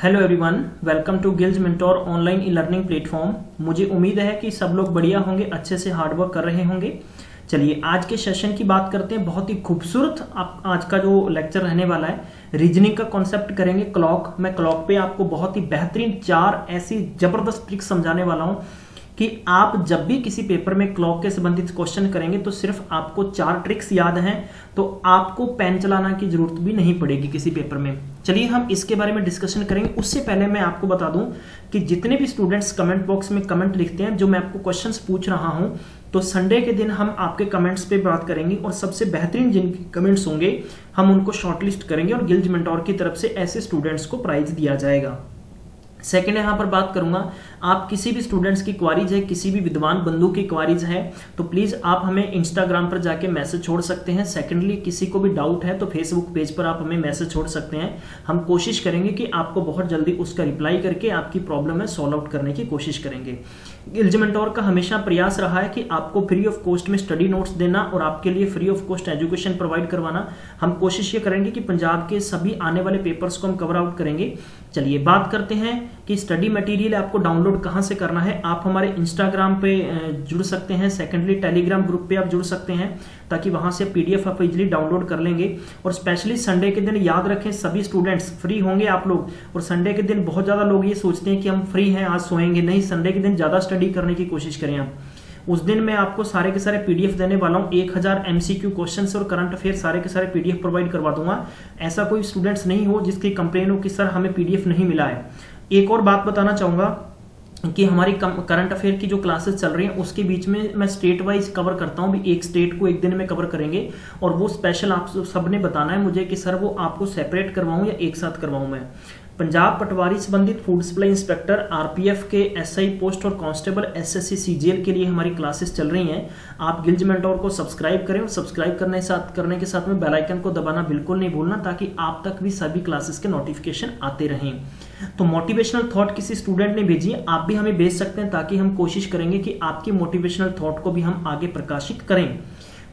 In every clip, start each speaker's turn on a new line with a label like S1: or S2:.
S1: Hello everyone, welcome to Gillz mentor online e learning platform. मुझे उम्मीद है कि सब लोग बढ़िया होंगे, अच्छे से हार्डवर्क कर रहे होंगे। चलिए आज के सेशन की बात करते हैं। बहुत ही खूबसूरत आज का जो लेक्चर रहने वाला है, रीजनिंग का कॉन्सेप्ट करेंगे। क्लॉक, मैं क्लॉक पे आपको बहुत ही बेहतरीन 4 ऐसी जबरदस्त ट्रिक्स समझाने वाला हूं कि आप जब भी किसी पेपर में क्लॉक के संबंधित क्वेश्चन करेंगे तो सिर्फ आपको 4 ट्रिक्स याद हैं, तो आपको पेन चलाना की जरूरत भी नहीं पड़ेगी किसी पेपर में। चलिए हम इसके बारे में डिस्कशन करेंगे। उससे पहले मैं आपको बता दूं कि जितने भी स्टूडेंट्स कमेंट बॉक्स में कमेंट लिखते हैं, जो मैं आपको क्वेश्चंस पूछ रहा हूं, तो संडे के दिन हम आपके कमेंट्स पे बात करेंगे और सबसे बेहतरीन जिनके कमेंट्स होंगे हम उनको शॉर्टलिस्ट करेंगे और गिल्ज मेंटोर की तरफ से ऐसे स्टूडेंट्स को प्राइज दिया जाएगा। सेकेंड यहाँ पर बात करूंगा, आप किसी भी स्टूडेंट्स की क्वारीज है, किसी भी विद्वान बंधु की क्वारीज है, तो प्लीज आप हमें इंस्टाग्राम पर जाके मैसेज छोड़ सकते हैं। सेकेंडली, किसी को भी डाउट है तो फेसबुक पेज पर आप हमें मैसेज छोड़ सकते हैं। हम कोशिश करेंगे कि आपको बहुत जल्दी उसका रिप्लाई करके आपकी प्रॉब्लम है सॉल्व आउट करने की कोशिश करेंगे। गिल्ज मेंटोर का हमेशा प्रयास रहा है कि आपको फ्री ऑफ कॉस्ट में स्टडी नोट्स देना और आपके लिए free of cost education provide करवाना। हम कोशिश ये करेंगे कि पंजाब के सभी आने वाले पेपर्स को हम कवर आउट करेंगे। चलिए बात करते हैं कि स्टडी मटेरियल आपको डाउनलोड कहां से करना है। आप हमारे इंस्टाग्राम पे जुड़ सकते हैं। सेकेंडली, टेलीग्राम ग्रुप पे आप जुड़ सकते हैं ताकि वहां से पीडीएफ आप इजीली डाउनलोड कर लेंगे। और स्पेशली संडे के दिन याद रखें, सभी स्टूडेंट्स फ्री होंगे आप लोग। और संडे के दिन बहुत ज्यादा लोग ये सोचते हैं कि हम फ्री हैं, आज सोएंगे। नहीं, संडे के दिन ज्यादा स्टडी करने की कोशिश करें आप। उस दिन मैं आपको सारे के सारे पीडीएफ देने वाला हूं। 1000 एमसीक्यू क्वेश्चंस और करंट अफेयर सारे के सारे पीडीएफ प्रोवाइड करवा दूंगा। ऐसा कोई स्टूडेंट्स नहीं हो जिसकी कंप्लेन हो कि सर हमें पीडीएफ नहीं मिला है। एक और बात बताना चाहूंगा कि हमारी करंट अफेयर की जो क्लासेस चल रही हैं उसके बीच में मैं स्टेट वाइज कवर करता हूं। भी एक स्टेट को एक दिन में कवर करेंगे और वो स्पेशल आप सबने बताना है मुझे कि सर वो आपको सेपरेट करवाऊं या एक साथ करवाऊं। मैं पंजाब पटवारी संबंधित फूड सप्लाई इंस्पेक्टर, आरपीएफ के एसआई पोस्ट और कांस्टेबल एसएससी सीजीएल के लिए हमारी क्लासेस चल रही हैं। आप गिल्ज मेंटोर को सब्सक्राइब करें और सब्सक्राइब करने के साथ में बेल आइकन को दबाना बिल्कुल नहीं भूलना ताकि आप तक भी सभी क्लासेस के नोटिफिकेशन आते रहें। तो मोटिवेशनल थॉट किसी स्टूडेंट ने भेजी है, आप भी हमें भेज सकते हैं ताकि हम कोशिश करेंगे कि आपकी मोटिवेशनल थॉट को भी हम आगे प्रकाशित करें।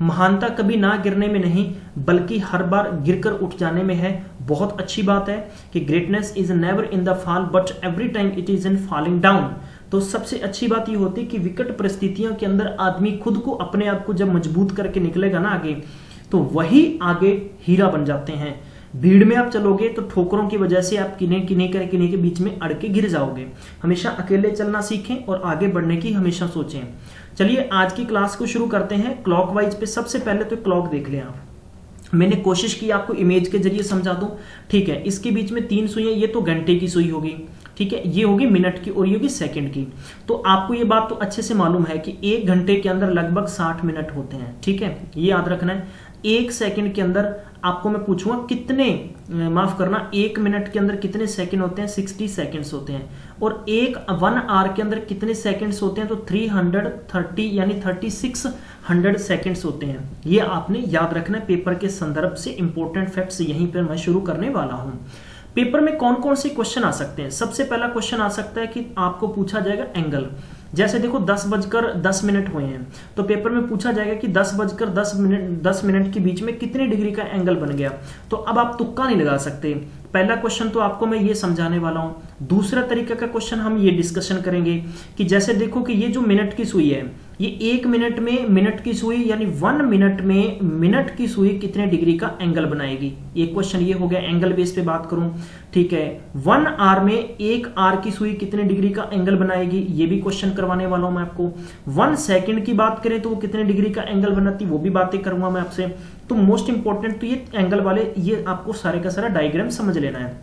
S1: महानता कभी ना गिरने में नहीं बल्कि हर बार गिरकर उठ जाने में है। बहुत अच्छी बात है कि greatness is never in the fall but every time it is in falling down. तो सबसे अच्छी बात यह होती है कि विकट परिस्थितियों के अंदर आदमी खुद को, अपने आप को जब मजबूत करके निकलेगा ना आगे, तो वही आगे हीरा बन जाते हैं। भीड़ में आप चलोगे तो ठोकरों की वजह से आप किन्हीं के बीच में अड़ के गिर जाओगे। हमेशा अकेले चलना सीखें और आगे बढ़ने की हमेशा सोचें। चलिए आज की क्लास को शुरू करते हैं। क्लॉकवाइज पे सबसे पहले तो क्लॉक देख लें आप। मैंने कोशिश की आपको इमेज के जरिए समझा दूं, ठीक है। इसके बीच में 3 सुइयां, ये तो घंटे की सुई होगी, ठीक है, ये होगी मिनट की और ये होगी सेकंड की। तो आपको ये बात तो अच्छे से मालूम है कि 1 घंटे के अंदर लगभग 60 मिनट होते हैं, ठीक है, ये याद रखना है। 1 सेकंड के अंदर आपको मैं पूछूंगा कितने, माफ करना, 1 मिनट के अंदर कितने सेकंड होते हैं, 60 सेकंड्स होते हैं। और 1 आवर के अंदर कितने सेकंड्स होते हैं, तो 330 यानी 3600 सेकंड्स होते हैं। ये आपने याद रखना है। पेपर के संदर्भ से इंपॉर्टेंट फैक्ट्स यहीं पर मैं शुरू करने वाला हूं। पेपर में कौन कौन से क्वेश्चन आ सकते हैं? सबसे पहला क्वेश्चन आ सकता है कि आपको पूछा जाएगा एंगल। जैसे देखो 10:10 हुए हैं तो पेपर में पूछा जाएगा कि 10 मिनट के बीच में कितने डिग्री का एंगल बन गया। तो अब आप तुक्का नहीं लगा सकते। पहला क्वेश्चन तो आपको मैं ये समझाने वाला हूं। दूसरा तरीका का क्वेश्चन हम ये डिस्कशन करेंगे कि जैसे देखो कि ये जो मिनट की सुई है, ये 1 मिनट में मिनट की सुई यानी 1 मिनट में मिनट की सुई कितने डिग्री का एंगल बनाएगी। एक क्वेश्चन ये हो गया, एंगल बेस पे बात करूं, ठीक है। 1 आवर में 1 आवर की सुई कितने डिग्री का एंगल बनाएगी, ये भी क्वेश्चन करवाने वाला हूं मैं आपको। 1 सेकंड की बात करें तो वो कितने डिग्री का एंगल बनाती, वो भी बातें करूंगा मैं आपसे। तो मोस्ट इंपॉर्टेंट तो ये एंगल वाले, ये आपको सारे का सारा डायग्राम समझ लेना है।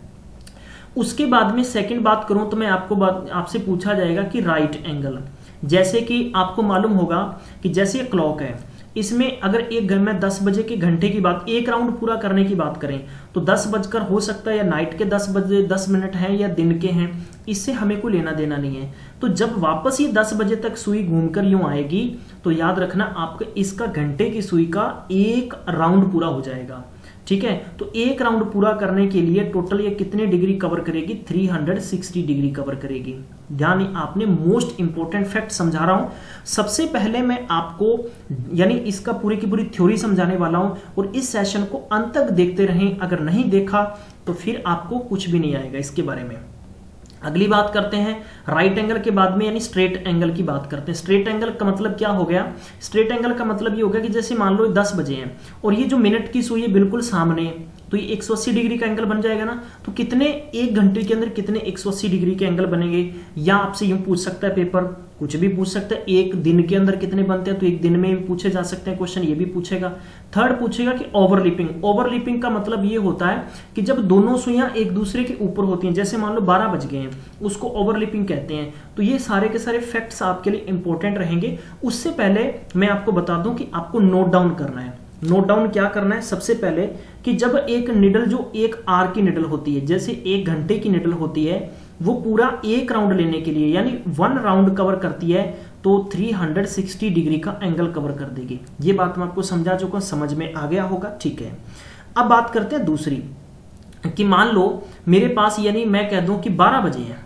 S1: उसके बाद में सेकंड बात करूं तो मैं आपसे पूछा जाएगा कि राइट एंगल। जैसे कि आपको मालूम होगा कि जैसे क्लॉक है, इसमें अगर एक घर में 10 बजे के घंटे की बात, एक राउंड पूरा करने की बात करें तो 10 बजकर हो सकता है या नाइट के 10 बजे 10 मिनट हैं या दिन के हैं, इससे हमें कोई लेना देना नहीं है। तो जब वापस ये 10 बजे तक सुई घूमकर यूं आएगी तो याद रखना आपका इसका घंटे की सुई का 1 राउंड पूरा हो जाएगा, ठीक है। तो 1 राउंड पूरा करने के लिए टोटल ये कितने डिग्री कवर करेगी, 360 डिग्री कवर करेगी। यानी आपने मोस्ट इंपॉर्टेंट फैक्ट समझा रहा हूं। सबसे पहले मैं आपको यानी इसका पूरी की पूरी थ्योरी समझाने वाला हूं और इस सेशन को अंत तक देखते रहें। अगर नहीं देखा तो फिर आपको कुछ भी नहीं आएगा इसके बारे में। अगली बात करते हैं राइट एंगल के बाद में यानी स्ट्रेट एंगल की बात करते हैं। स्ट्रेट एंगल का मतलब क्या हो गया? स्ट्रेट एंगल का मतलब ये हो गया कि जैसे मान लो 10 बजे हैं और ये जो मिनट की सुई है बिल्कुल सामने है, तो ये 180 डिग्री का एंगल बन जाएगा ना। तो कितने एक घंटे के अंदर कितने 180 डिग्री के एंगल बनेंगे? या आपसे यूं पूछ सकता है पेपर, कुछ भी पूछ सकता है, एक दिन के अंदर कितने बनते हैं, तो एक दिन में भी पूछे जा सकते हैं क्वेश्चन, ये भी पूछेगा। थर्ड पूछेगा कि ओवरलिपिंग। ओवरलिपिंग का मतलब ये होता है कि जब दोनों सुइयां एक दूसरे के ऊपर होती हैं, जैसे मान लो 12 बज गए हैं, उसको ओवरलिपिंग कहते हैं। तो ये सारे के सारे फैक्ट्स आपके लिए इंपॉर्टेंट रहेंगे। उससे पहले मैं आपको बता दूं कि आपको नोट डाउन करना है। नोट डाउन क्या करना है? सबसे पहले कि जब एक निडल जो एक आर की निडल होती है, जैसे 1 घंटे की निडल होती है, वो पूरा एक राउंड लेने के लिए यानी 1 राउंड कवर करती है, तो 360 डिग्री का एंगल कवर कर देगी। ये बात मैं आपको समझा चुका हूं, समझ में आ गया होगा, ठीक है। अब बात करते हैं दूसरी, कि मान लो मेरे पास यानी मैं कह दूं कि 12 बजे है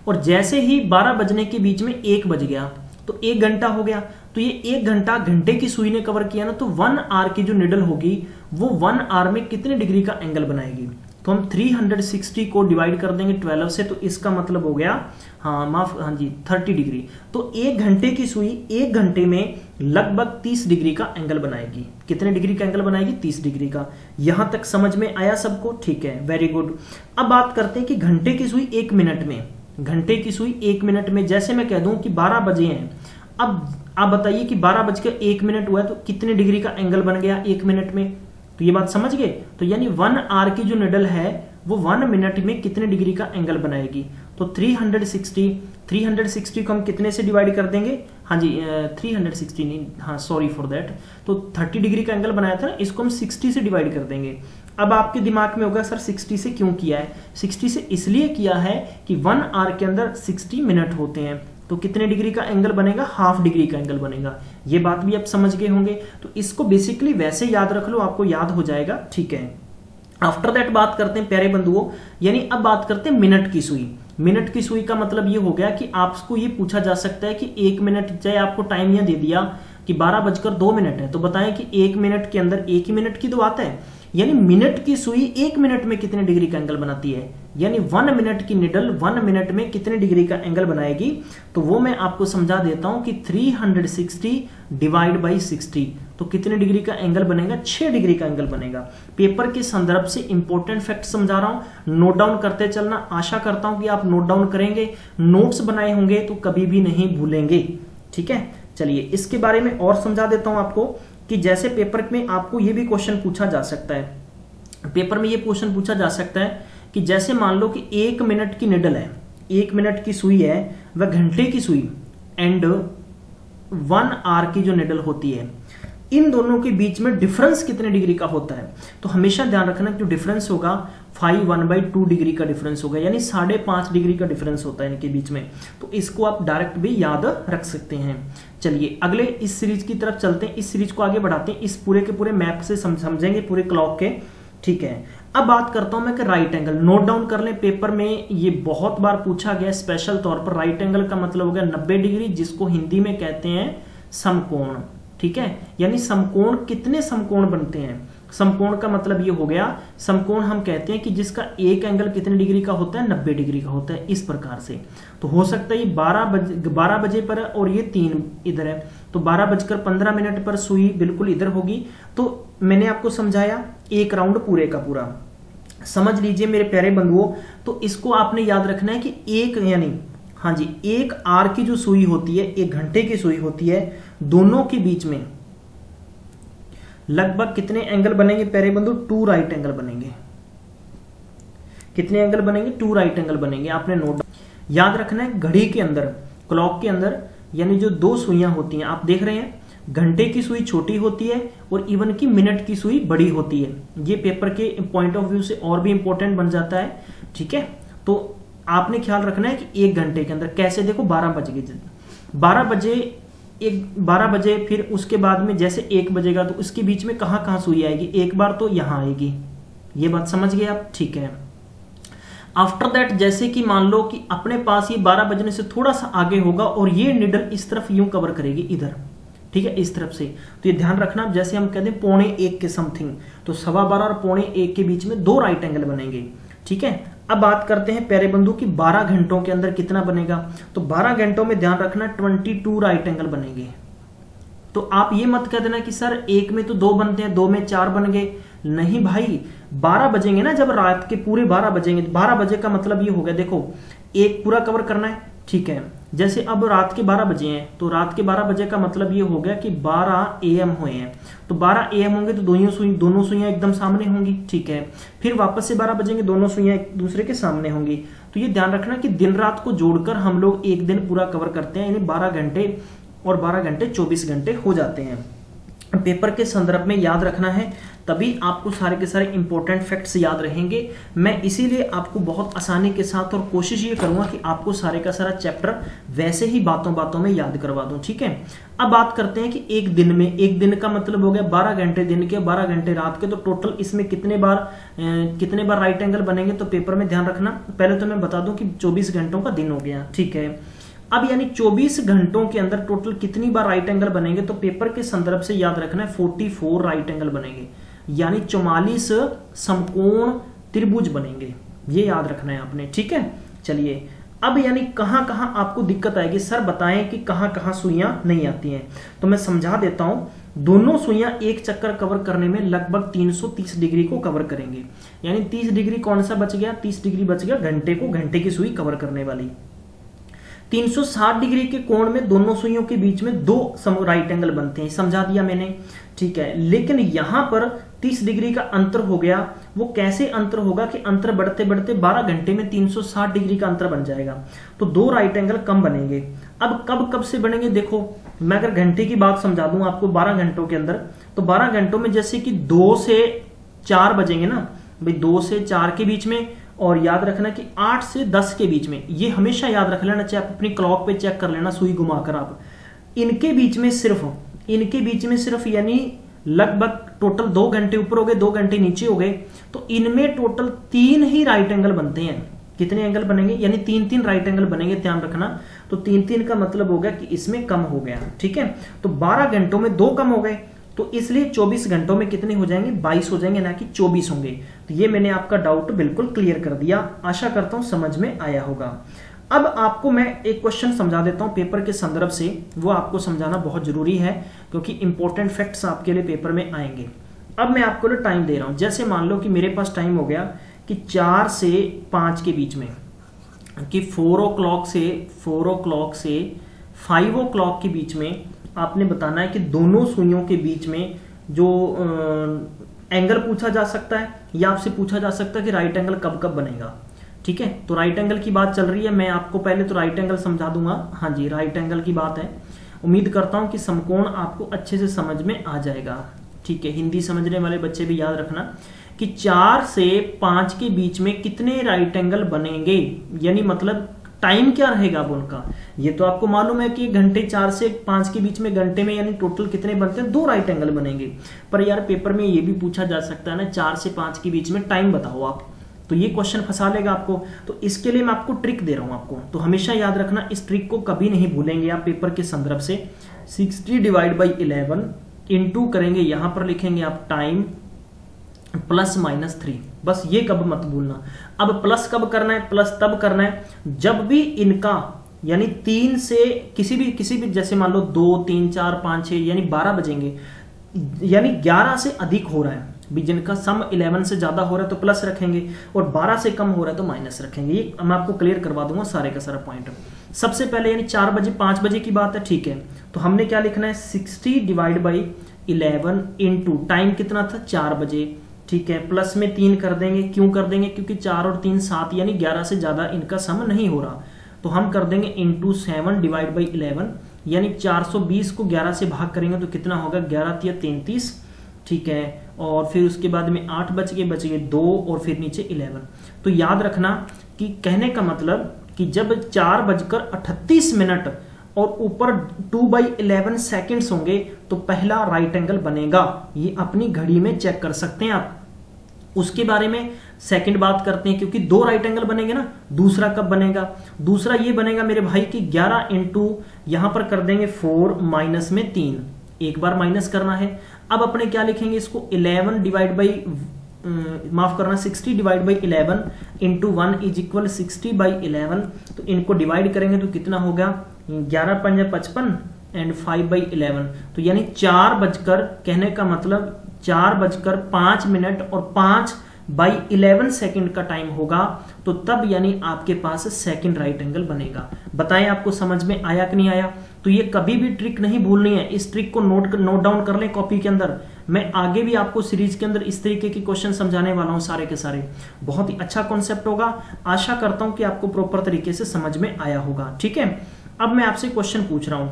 S1: और जैसे ही 12 बजने के बीच में 1 बज गया तो 1 घंटा हो गया। तो ये 1 घंटा घंटे की सुई ने कवर किया ना, तो 1 आर की जो निडल होगी वो 1 आर में कितने डिग्री का एंगल बनाएगी? तो हम 360 को डिवाइड कर देंगे 12 से, तो इसका मतलब हो गया हाँ जी 30 डिग्री। तो 1 घंटे की सुई 1 घंटे में लगभग 30 डिग्री का एंगल बनाएगी। कितने डिग्री का एंगल बनाएगी? 30 डिग्री का। यहां तक समझ में आया सबको? ठीक है, वेरी गुड। अब बात करते हैं कि घंटे की सुई 1 मिनट में, घंटे की सुई 1 मिनट में, जैसे मैं कह दूं कि 12 बजे हैं, अब आप बताइए कि 12 बजकर 1 मिनट हुआ है, तो कितने डिग्री का एंगल बन गया 1 मिनट में? तो ये बात समझ गए? तो यानी 1 आर की जो निडल है वो 1 मिनट में कितने डिग्री का एंगल बनाएगी? तो 360 को हम कितने से डिवाइड कर देंगे? हाँ जी 360 नहीं, हाँ सॉरी फॉर दैट, तो 30 डिग्री का एंगल बनाया था ना, इसको हम 60 से डिवाइड कर देंगे। अब आपके दिमाग में होगा सर 60 से क्यों किया है? 60 से इसलिए किया है कि 1 आर के अंदर 60 मिनट होते हैं, तो कितने डिग्री का एंगल बनेगा? हाफ डिग्री का एंगल बनेगा। ये बात भी आप समझ गए होंगे। तो इसको बेसिकली वैसे याद रख लो, आपको याद हो जाएगा, ठीक है। आफ्टर दैट बात करते हैं प्यारे बंधुओं, यानी अब बात करते हैं मिनट की सुई। मिनट की सुई का मतलब ये हो गया कि आपको ये पूछा जा सकता है कि 1 मिनट, चाहे आपको टाइम यह दे दिया कि 12:02 है, तो बताएं कि 1 मिनट के अंदर 1 ही मिनट की तो बात है, यानी मिनट की सुई 1 मिनट में कितने डिग्री का एंगल बनाती है, यानी 1 मिनट की निडल 1 मिनट में कितने डिग्री का एंगल बनाएगी? तो वो मैं आपको समझा देता हूं कि 360 डिवाइड बाई 60, तो कितने डिग्री का एंगल बनेगा? 6 डिग्री का एंगल बनेगा। पेपर के संदर्भ से इंपॉर्टेंट फैक्ट समझा रहा हूं, नोट डाउन करते चलना। आशा करता हूं कि आप नोट डाउन करेंगे, नोट्स बनाए होंगे तो कभी भी नहीं भूलेंगे, ठीक है। चलिए इसके बारे में और समझा देता हूं आपको कि जैसे पेपर में आपको ये भी क्वेश्चन पूछा जा सकता है, पेपर में ये क्वेश्चन पूछा जा सकता है कि जैसे मान लो कि 1 मिनट की निडल है, 1 मिनट की सुई है, वह घंटे की सुई एंड 1 आर की जो निडल होती है, इन दोनों के बीच में डिफरेंस कितने डिग्री का होता है? तो हमेशा ध्यान रखना कि जो डिफरेंस होगा 1/2 डिग्री का डिफरेंस होगा, यानी 5.5 डिग्री का डिफरेंस होता है इनके बीच में। तो इसको आप डायरेक्ट भी याद रख सकते हैं। चलिए अगले इस सीरीज की तरफ चलते हैं, इस सीरीज को आगे बढ़ाते हैं, इस पूरे के पूरे मैप से समझेंगे पूरे क्लॉक के, ठीक है। अब बात करता हूं मैं कि राइट एंगल, नोट डाउन कर लें, पेपर में ये बहुत बार पूछा गया स्पेशल तौर पर। राइट एंगल का मतलब हो गया 90 डिग्री, जिसको हिंदी में कहते हैं समकोण, ठीक है। यानी समकोण, कितने समकोण बनते हैं? समकोण का मतलब ये हो गया, समकोण हम कहते हैं कि जिसका एक एंगल कितने डिग्री का होता है? 90 डिग्री का होता है, इस प्रकार से। तो हो सकता है ये 12 बजे पर और ये 3 इधर है, तो 12:15 पर सुई बिल्कुल इधर होगी। तो मैंने आपको समझाया एक राउंड पूरे का पूरा, समझ लीजिए मेरे प्यारे बंधुओं। तो इसको आपने याद रखना है कि एक, यानी हाँ जी 1 आर की जो सुई होती है, 1 घंटे की सुई होती है, दोनों के बीच में लगभग कितने एंगल बनेंगे प्यारे बंधु? 2 राइट एंगल बनेंगे। कितने एंगल बनेंगे? 2 राइट एंगल बनेंगे। आपने नोट याद रखना है, घड़ी के अंदर, क्लॉक के अंदर, यानी जो 2 सुइयां होती हैं, आप देख रहे हैं घंटे की सुई छोटी होती है और इवन की मिनट की सुई बड़ी होती है। ये पेपर के पॉइंट ऑफ व्यू से और भी इंपॉर्टेंट बन जाता है, ठीक है। तो आपने ख्याल रखना है कि 1 घंटे के अंदर कैसे, देखो 12 बज गए, 12 बजे फिर उसके बाद में जैसे 1 बजेगा तो उसके बीच में कहां कहां सुई आएगी? एक बार तो यहां आएगी, ये बात समझ गए आप, ठीक है। आफ्टर दैट जैसे कि मान लो कि अपने पास ये 12 बजने से थोड़ा सा आगे होगा और ये निडल इस तरफ यूं कवर करेगी इधर, ठीक है, इस तरफ से। तो ये ध्यान रखना, जैसे हम कहते हैं 12:45 के समथिंग, तो 12:15 और 12:45 के बीच में 2 राइट एंगल बनेंगे, ठीक है। अब बात करते हैं प्यारे बंधु की 12 घंटों के अंदर कितना बनेगा। तो 12 घंटों में ध्यान रखना 22 राइट एंगल बनेंगे। तो आप ये मत कह देना कि सर एक में तो 2 बनते हैं, 2 में 4 बन गए। नहीं भाई, 12 बजेंगे ना, जब रात के पूरे 12 बजेंगे। 12 बजे का मतलब ये हो गया, देखो एक पूरा कवर करना है, ठीक है। जैसे अब रात के 12 बजे हैं, तो रात के 12 बजे का मतलब ये हो गया कि 12 AM हुए हैं। तो 12 AM होंगे तो दोनों सुइयां एकदम सामने होंगी, ठीक है। फिर वापस से 12 बजेंगे, दोनों सुइयां एक दूसरे के सामने होंगी। तो ये ध्यान रखना कि दिन रात को जोड़कर हम लोग एक दिन पूरा कवर करते हैं, यानी 12 घंटे और 12 घंटे 24 घंटे हो जाते हैं। पेपर के संदर्भ में याद रखना है, तभी आपको सारे के सारे इंपॉर्टेंट फैक्ट्स याद रहेंगे। मैं इसीलिए आपको बहुत आसानी के साथ और कोशिश ये करूंगा कि आपको सारे का सारा चैप्टर वैसे ही बातों बातों में याद करवा दूं, ठीक है। अब बात करते हैं कि एक दिन में, एक दिन का मतलब हो गया 12 घंटे दिन के, 12 घंटे रात के। तो टोटल इसमें कितने बार राइट एंगल बनेंगे, तो पेपर में ध्यान रखना। पहले तो मैं बता दूं कि 24 घंटों का दिन हो गया, ठीक है। अब यानी 24 घंटों के अंदर टोटल कितनी बार राइट एंगल बनेंगे, तो पेपर के संदर्भ से याद रखना है 44 राइट एंगल बनेंगे, यानी 44 समकोण त्रिभुज बनेंगे। ये याद रखना है आपने, ठीक है। चलिए, अब यानी कहां कहां आपको दिक्कत आएगी, सर बताएं कि कहां कहां सुइयां नहीं आती हैं। तो मैं समझा देता हूं। दोनों सुइयां एक चक्कर कवर करने में लगभग 330 डिग्री को कवर करेंगे, यानी 30 डिग्री कौन सा बच गया, 30 डिग्री बच गया घंटे की सुई कवर करने वाली। 360 डिग्री के कोण में दोनों सुइयों के बीच में 2 राइट एंगल बनते हैं, समझा दिया मैंने, ठीक है। लेकिन यहां पर 30 डिग्री का अंतर हो गया। वो कैसे अंतर होगा कि अंतर बढ़ते बढ़ते 12 घंटे में 360 डिग्री का अंतर बन जाएगा, तो 2 राइट एंगल कम बनेंगे। अब कब से बनेंगे, देखो मैं अगर घंटे की बात समझा दूं आपको 12 घंटों के अंदर, तो 12 घंटों में जैसे कि 2 से 4 बजेंगे ना भाई, 2 से 4 के बीच में, और याद रखना कि 8 से 10 के बीच में। ये हमेशा याद रख लेना, चाहे आप अपनी क्लॉक पे चेक कर लेना सुई घुमाकर आप। इनके बीच में सिर्फ यानी लगभग टोटल 2 घंटे ऊपर हो गए, 2 घंटे नीचे हो गए, तो इनमें टोटल 3 ही राइट एंगल बनते हैं। कितने एंगल बनेंगे, यानी 3 राइट एंगल बनेंगे, ध्यान रखना। तो 3 का मतलब हो गया कि इसमें कम हो गया, ठीक है। तो 12 घंटों में 2 कम हो गए, तो इसलिए 24 घंटों में कितने हो जाएंगे, 22 हो जाएंगे, ना कि 24 होंगे। तो ये मैंने आपका डाउट बिल्कुल क्लियर कर दिया, आशा करता हूं समझ में आया होगा। अब आपको मैं एक क्वेश्चन समझा देता हूं पेपर के संदर्भ से, वो आपको समझाना बहुत जरूरी है क्योंकि इंपॉर्टेंट फैक्ट्स आपके लिए पेपर में आएंगे। अब मैं आपको टाइम दे रहा हूं, जैसे मान लो कि मेरे पास टाइम हो गया कि 4 से 5 के बीच में, कि 4 o'clock से 5 o'clock के बीच में आपने बताना है कि दोनों सुइयों के बीच में जो एंगल पूछा जा सकता है, या आपसे पूछा जा सकता है कि राइट एंगल कब कब बनेगा, ठीक है। तो राइट एंगल की बात चल रही है, मैं आपको पहले तो राइट एंगल समझा दूंगा। हाँ जी, राइट एंगल की बात है। उम्मीद करता हूं कि समकोण आपको अच्छे से समझ में आ जाएगा, ठीक है। हिंदी समझने वाले बच्चे भी याद रखना कि 4 से 5 के बीच में कितने राइट एंगल बनेंगे, यानी मतलब टाइम क्या रहेगा अब उनका। ये तो आपको मालूम है कि घंटे 4 से 5 के बीच में घंटे में यानी टोटल कितने बनते हैं, 2 राइट एंगल बनेंगे। पर यार पेपर में ये भी पूछा जा सकता है ना, 4 से 5 के बीच में टाइम बताओ आप, तो ये क्वेश्चन फंसा लेगा आपको। तो इसके लिए मैं आपको ट्रिक दे रहा हूं आपको, तो हमेशा याद रखना, इस ट्रिक को कभी नहीं भूलेंगे आप पेपर के संदर्भ से। 60/11 इंटू करेंगे, यहां पर लिखेंगे आप टाइम +-3, बस ये कब मत भूलना। अब प्लस कब करना है, प्लस तब करना है जब भी इनका यानी 3 से किसी भी जैसे मान लो 2, 3, 4, 5, 6 यानी 12 बजेंगे, यानी 11 से अधिक हो रहा है भी, जिनका सम 11 से ज्यादा हो रहा है तो प्लस रखेंगे, और 12 से कम हो रहा है तो माइनस रखेंगे। ये मैं आपको क्लियर करवा दूंगा सारे का सारा पॉइंट। सबसे पहले यानी 4 बजे 5 बजे की बात है, ठीक है। तो हमने क्या लिखना है, 60/11 इंटू टाइम कितना था 4 बजे, ठीक है, प्लस में 3 कर देंगे। क्यों कर देंगे, क्योंकि 4 और 3 7 यानी 11 से ज्यादा इनका सम नहीं हो रहा, तो हम कर देंगे इंटू 7/11, यानी 420 को 11 से भाग करेंगे तो कितना होगा, 11 × 33, ठीक है। और फिर उसके बाद में 8 बच गए 2 और फिर नीचे 11। तो याद रखना कि कहने का मतलब कि जब 4:38 और ऊपर 2/11 सेकेंड्स होंगे तो पहला राइट एंगल बनेगा। ये अपनी घड़ी में चेक कर सकते हैं आप। उसके बारे में सेकंड बात करते हैं, क्योंकि 2 राइट एंगल बनेंगे ना। दूसरा कब बनेगा, दूसरा ये बनेगा मेरे भाई कि 11 इंटू यहां पर कर देंगे 4 माइनस में 3, एक बार माइनस करना है। अब अपने क्या लिखेंगे इसको, 11 डिवाइड बाई माफ करना 60 divide by 11 into 1 is equal 60 by 11। तो इनको डिवाइड करेंगे तो कितना होगा 11 पंजे 55 एंड 5 बाई 11। तो यानी 4 बजकर, कहने का मतलब 4:05 और 5 बाई 11 सेकंड का टाइम होगा। तो तब यानी आपके पास सेकंड राइट एंगल बनेगा। बताएं आपको समझ में आया कि नहीं आया। तो ये कभी भी ट्रिक नहीं भूलनी है, इस ट्रिक को नोट डाउन कर लें कॉपी के अंदर। मैं आगे भी आपको सीरीज के अंदर इस तरीके के क्वेश्चन समझाने वाला हूं सारे के सारे। बहुत ही अच्छा कॉन्सेप्ट होगा, आशा करता हूं कि आपको प्रॉपर तरीके से समझ में आया होगा। ठीक है, अब मैं आपसे क्वेश्चन पूछ रहा हूं।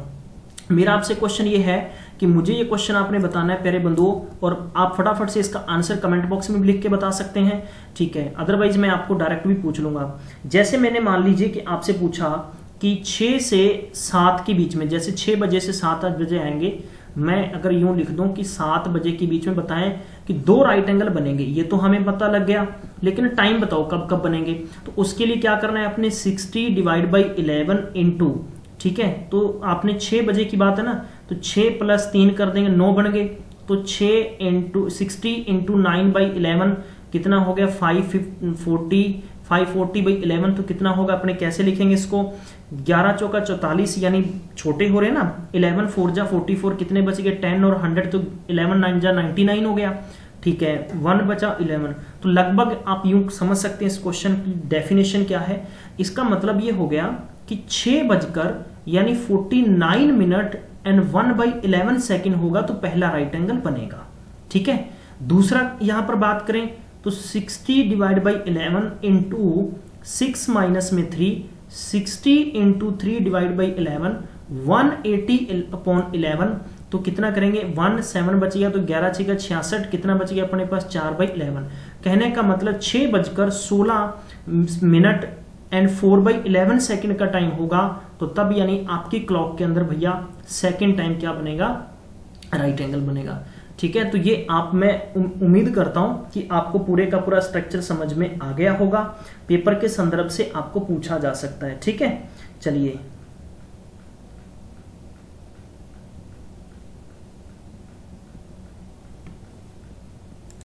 S1: मेरा आपसे क्वेश्चन ये है कि मुझे ये क्वेश्चन आपने बताना है प्यारे बंधुओं, और आप फटाफट से इसका आंसर कमेंट बॉक्स में भी लिख के बता सकते हैं। ठीक है, अदरवाइज मैं आपको डायरेक्ट भी पूछ लूंगा। जैसे मैंने मान लीजिए कि आपसे पूछा कि 6 से 7 के बीच में, जैसे 6 बजे से 7 बजे आएंगे, मैं अगर यूं लिख दूं कि 7 बजे के बीच में बताएं कि 2 राइट एंगल बनेंगे, ये तो हमें पता लग गया, लेकिन टाइम बताओ कब कब बनेंगे। तो उसके लिए क्या करना है, अपने 60 डिवाइड बाई 11 इंटू, ठीक है, तो आपने 6 बजे की बात है ना, तो 6 + 3 कर देंगे, 9 बन गए। तो 6 इंटू 60 इंटू 9 बाई 11 कितना हो गया 540 बाई 11। तो कितना होगा, अपने कैसे लिखेंगे इसको, 11 चौका 44, यानी छोटे हो रहे हैं ना, 11 4 जा 44, कितने बच गए 10 और 100, तो 11 9 जा 99 हो गया। ठीक है, 1 बचा 11। तो लगभग आप यूं समझ सकते हैं इस क्वेश्चन की डेफिनेशन क्या है। इसका मतलब ये हो गया कि 6 बजकर यानी 49 मिनट एंड 1/11 सेकेंड होगा तो पहला राइट एंगल बनेगा। ठीक है, दूसरा यहां पर बात करें तो 60 डिवाइड बाई 11 इंटू 6 माइनस में 3, 60 इंटू 3 डिवाइड बाई 11, 180/11। तो कितना करेंगे, 1 7 बच गया, तो 11 6 66, कितना बच गया अपने पास 4/11। कहने का मतलब 6 बजकर 16 मिनट एंड 4/11 सेकेंड का टाइम होगा। तो तब यानी आपकी क्लॉक के अंदर भैया सेकेंड टाइम क्या बनेगा, राइट एंगल बनेगा। ठीक है, तो ये मैं उम्मीद करता हूं कि आपको पूरे का पूरा स्ट्रक्चर समझ में आ गया होगा। पेपर के संदर्भ से आपको पूछा जा सकता है। ठीक है, चलिए